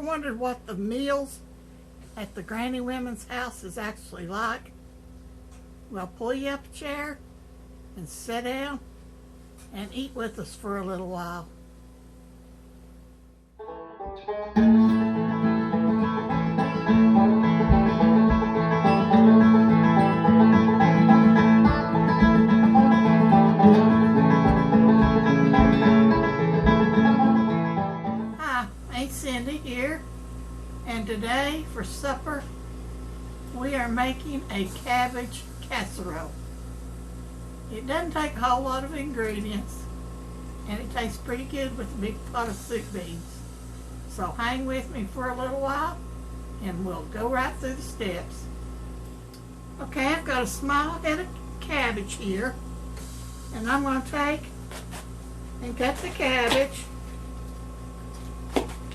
Wondered what the meals at the Granny Women's house is actually like? Well, pull you up a chair and sit down and eat with us for a little while. Hi, Aunt Cindy here. And today, for supper, we are making a cabbage casserole. It doesn't take a whole lot of ingredients, and it tastes pretty good with a big pot of soup beans. So hang with me for a little while, and we'll go right through the steps. Okay, I've got a small head of cabbage here, and I'm going to take and cut the cabbage.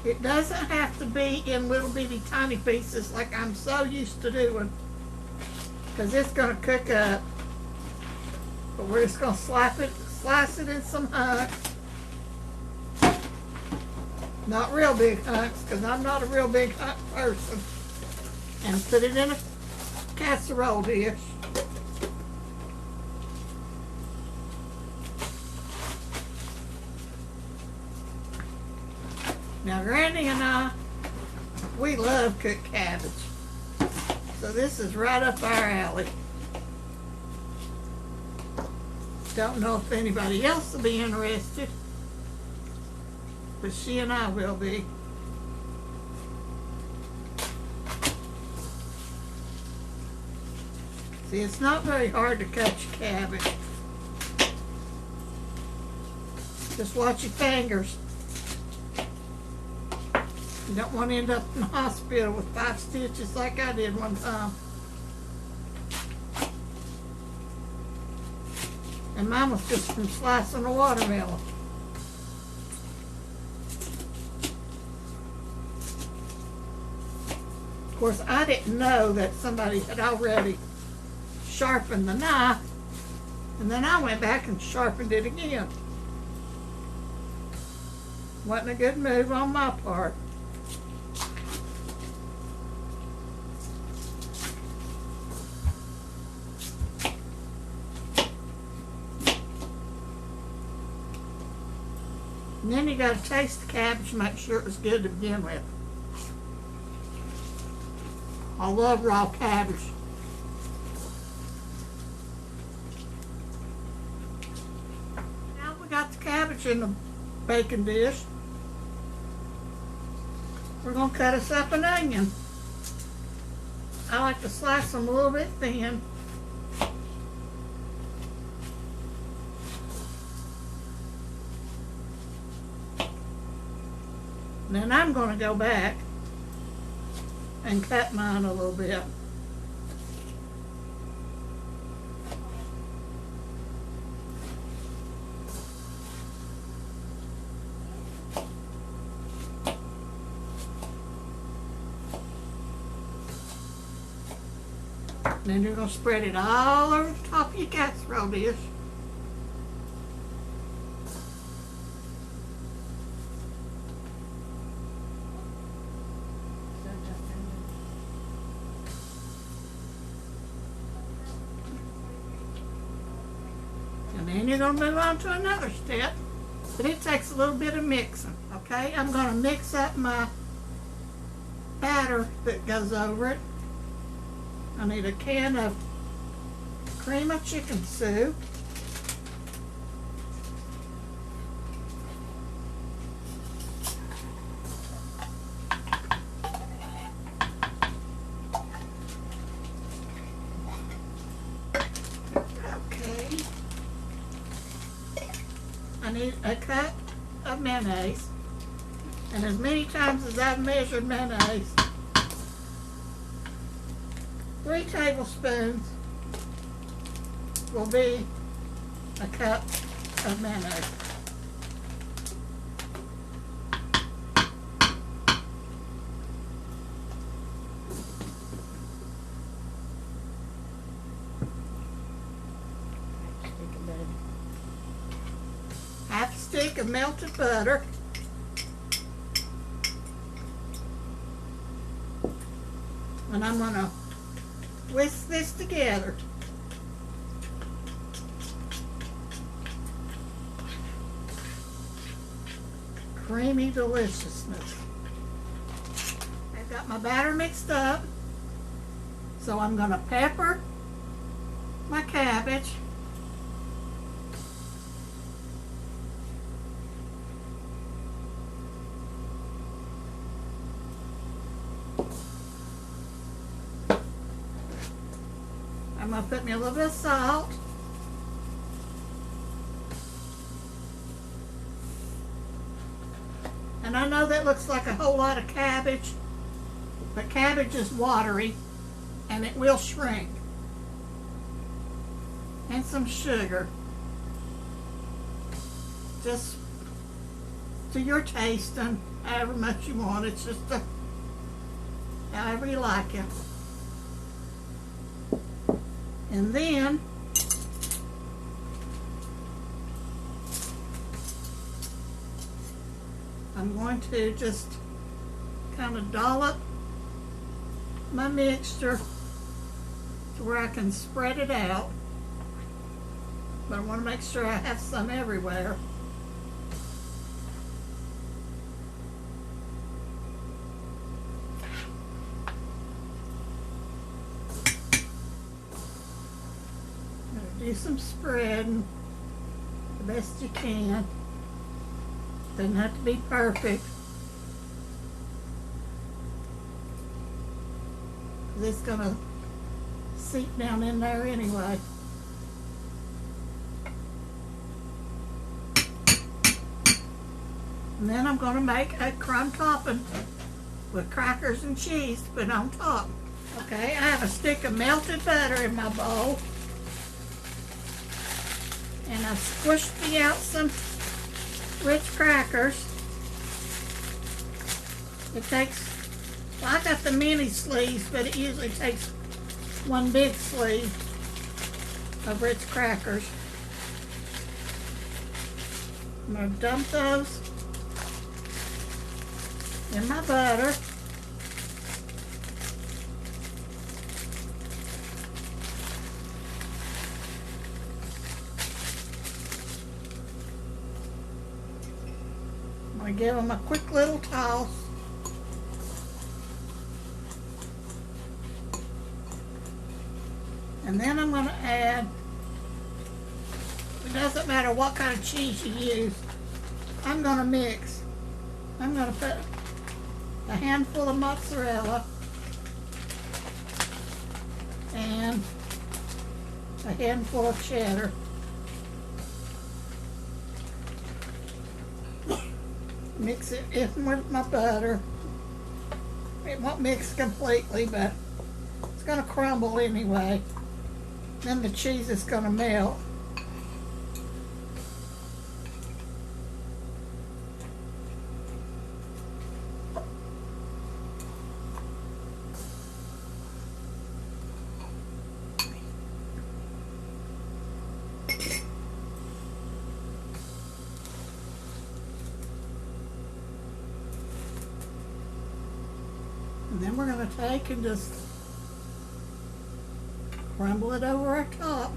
It doesn't have to be in little bitty tiny pieces like I'm so used to doing, because it's going to cook up. But we're just going to slice it in some hunks. Not real big hunks, because I'm not a real big hunk person. And put it in a casserole dish. Now, Granny and I, we love cooked cabbage. So this is right up our alley. Don't know if anybody else will be interested, but she and I will be. See, it's not very hard to cut your cabbage. Just watch your fingers. You don't want to end up in the hospital with 5 stitches like I did one time. And mine was just from slicing a watermelon. Of course, I didn't know that somebody had already sharpened the knife, and then I went back and sharpened it again. Wasn't a good move on my part. And then you got to taste the cabbage, make sure it was good to begin with. I love raw cabbage. Now we got the cabbage in the baking dish. We're going to cut us up an onion. I like to slice them a little bit thin. Then I'm going to go back and cut mine a little bit. Then you're going to spread it all over the top of your casserole dish. And then you're going to move on to another step, but it takes a little bit of mixing, okay? I'm going to mix up my batter that goes over it. I need a can of cream of chicken soup. I need a cup of mayonnaise. And as many times as I've measured mayonnaise, 3 tablespoons will be a cup of mayonnaise. Half a stick of melted butter. And I'm going to whisk this together. Creamy deliciousness. I've got my batter mixed up. So I'm going to pepper my cabbage. I'm going to put me a little bit of salt. And I know that looks like a whole lot of cabbage, but cabbage is watery and it will shrink. And some sugar. Just to your taste and however much you want. It's just however you like it. And then I'm going to just kind of dollop my mixture to where I can spread it out. But I want to make sure I have some everywhere. Do some spreading the best you can. Doesn't have to be perfect. It's gonna seep down in there anyway. And then I'm gonna make a crumb topping with crackers and cheese to put on top. Okay, I have a stick of melted butter in my bowl. And I've squished out some rich crackers. It takes, well, I got the mini sleeves, but it usually takes one big sleeve of rich crackers. I'm going to dump those in my butter. I give them a quick little toss. And then I'm going to add, it doesn't matter what kind of cheese you use, I'm going to mix. I'm going to put a handful of mozzarella and a handful of cheddar. Mix it in with my butter. It won't mix completely, but it's going to crumble anyway. Then the cheese is going to melt. And then we're going to take and just crumble it over our top.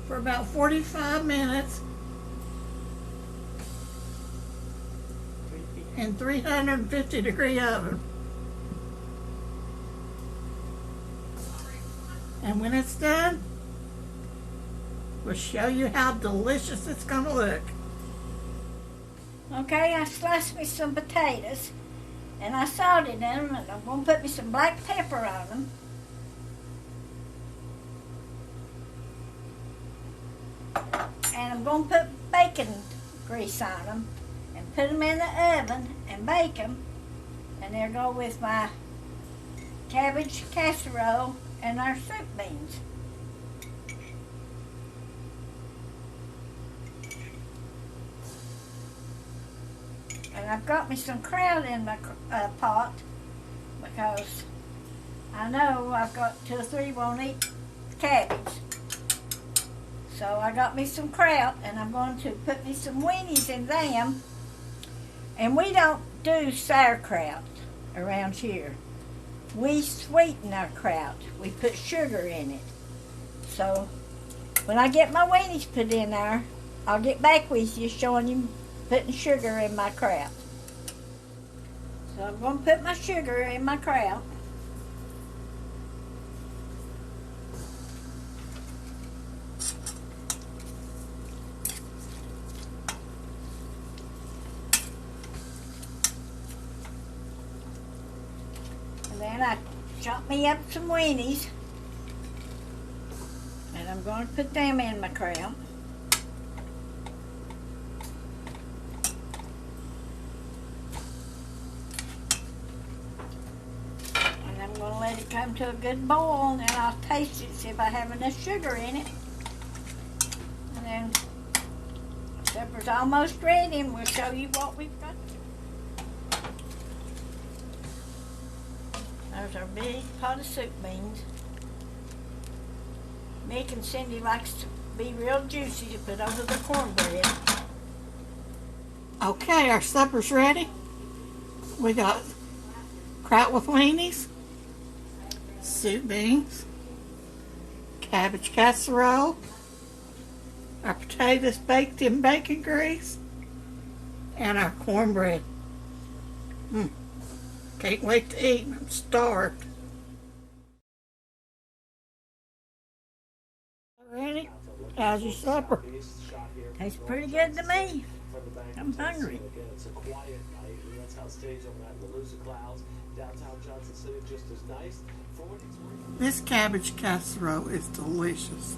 For about 45 minutes in 350-degree oven. And when it's done, we'll show you how delicious it's going to look. Okay, I sliced me some potatoes and I salted them, and I'm going to put me some black pepper on them. And I'm going to put bacon grease on them and put them in the oven and bake them. And they'll go with my cabbage casserole and our soup beans. And I've got me some kraut in my pot because I know I've got 2 or 3 won't eat cabbage. So I got me some kraut, and I'm going to put me some weenies in them. And we don't do sauerkraut around here. We sweeten our kraut. We put sugar in it. So when I get my weenies put in there, I'll get back with you showing you putting sugar in my kraut. So I'm going to put my sugar in my kraut. And then I chop me up some weenies. And I'm going to put them in my kraut. I'm going to let it come to a good boil, and then I'll taste it, see if I have enough sugar in it. And then supper's almost ready, and we'll show you what we've got. There's our big pot of soup beans. Mick and Cindy likes to be real juicy to put over the cornbread. Okay, our supper's ready. We got kraut with weenies, soup beans, cabbage casserole, our potatoes baked in bacon grease, and our cornbread. Can't wait to eat. I'm starved. Ready? How's your supper? Tastes pretty good to me. I'm hungry. It's a quiet night, and that's how it stays overnight. We'll lose the clouds. Downtown Johnson City just as nice. This cabbage casserole is delicious.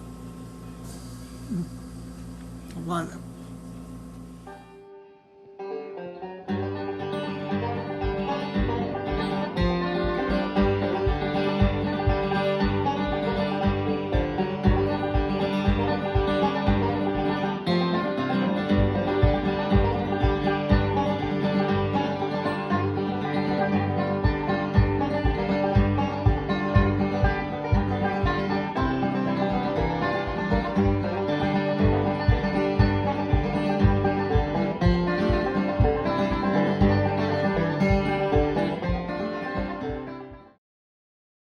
I love it.